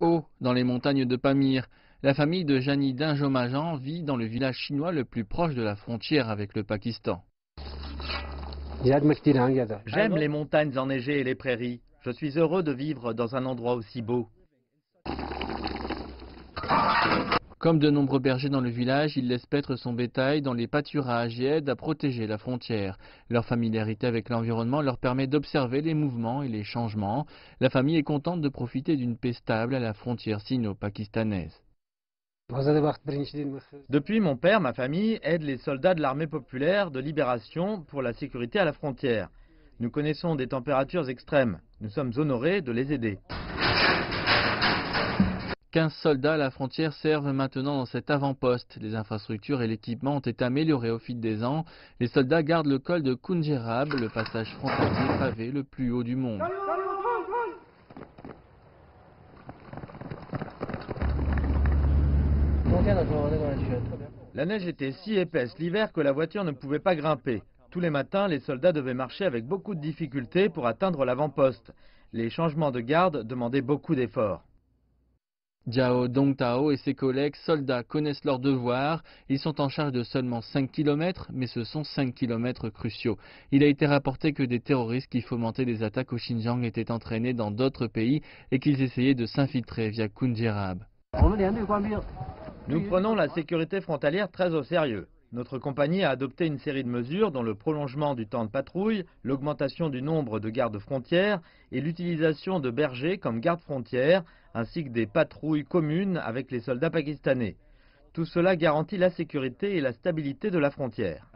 haut dans les montagnes de Pamir. La famille de Jani Dinjomajan vit dans le village chinois le plus proche de la frontière avec le Pakistan. J'aime les montagnes enneigées et les prairies. Je suis heureux de vivre dans un endroit aussi beau. Comme de nombreux bergers dans le village, il laisse paître son bétail dans les pâturages et aide à protéger la frontière. Leur familiarité avec l'environnement leur permet d'observer les mouvements et les changements. La famille est contente de profiter d'une paix stable à la frontière sino-pakistanaise. Depuis mon père, ma famille aide les soldats de l'armée populaire de libération pour la sécurité à la frontière. Nous connaissons des températures extrêmes. Nous sommes honorés de les aider. 15 soldats à la frontière servent maintenant dans cet avant-poste. Les infrastructures et l'équipement ont été améliorés au fil des ans. Les soldats gardent le col de Khunjerab, le passage frontalier pavé le plus haut du monde. La neige était si épaisse l'hiver que la voiture ne pouvait pas grimper. Tous les matins, les soldats devaient marcher avec beaucoup de difficultés pour atteindre l'avant-poste. Les changements de garde demandaient beaucoup d'efforts. Jiao Dongtao et ses collègues soldats connaissent leurs devoirs. Ils sont en charge de seulement 5 km, mais ce sont 5 km cruciaux. Il a été rapporté que des terroristes qui fomentaient des attaques au Xinjiang étaient entraînés dans d'autres pays et qu'ils essayaient de s'infiltrer via Khunjerab. Nous prenons la sécurité frontalière très au sérieux. Notre compagnie a adopté une série de mesures dont le prolongement du temps de patrouille, l'augmentation du nombre de gardes frontières et l'utilisation de bergers comme gardes frontières, ainsi que des patrouilles communes avec les soldats pakistanais. Tout cela garantit la sécurité et la stabilité de la frontière.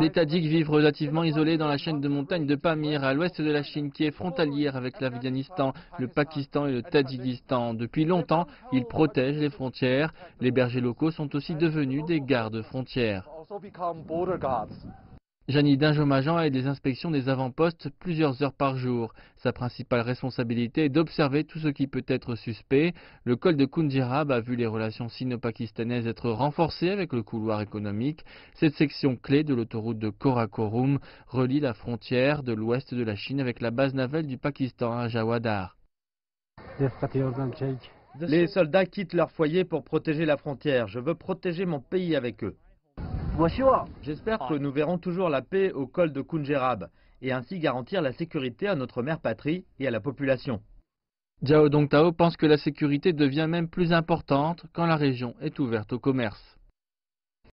Les Tadjiks vivent relativement isolés dans la chaîne de montagnes de Pamir, à l'ouest de la Chine, qui est frontalière avec l'Afghanistan, le Pakistan et le Tadjikistan. Depuis longtemps, ils protègent les frontières. Les bergers locaux sont aussi devenus des gardes frontières. Jani Dinjomajan a des inspections des avant-postes plusieurs heures par jour. Sa principale responsabilité est d'observer tout ce qui peut être suspect. Le col de Khunjerab a vu les relations sino-pakistanaises être renforcées avec le couloir économique. Cette section clé de l'autoroute de Karakorum relie la frontière de l'ouest de la Chine avec la base navale du Pakistan à Jawadar. Les soldats quittent leur foyer pour protéger la frontière. Je veux protéger mon pays avec eux. J'espère que nous verrons toujours la paix au col de Khunjerab et ainsi garantir la sécurité à notre mère patrie et à la population. Jiao Dongtao pense que la sécurité devient même plus importante quand la région est ouverte au commerce.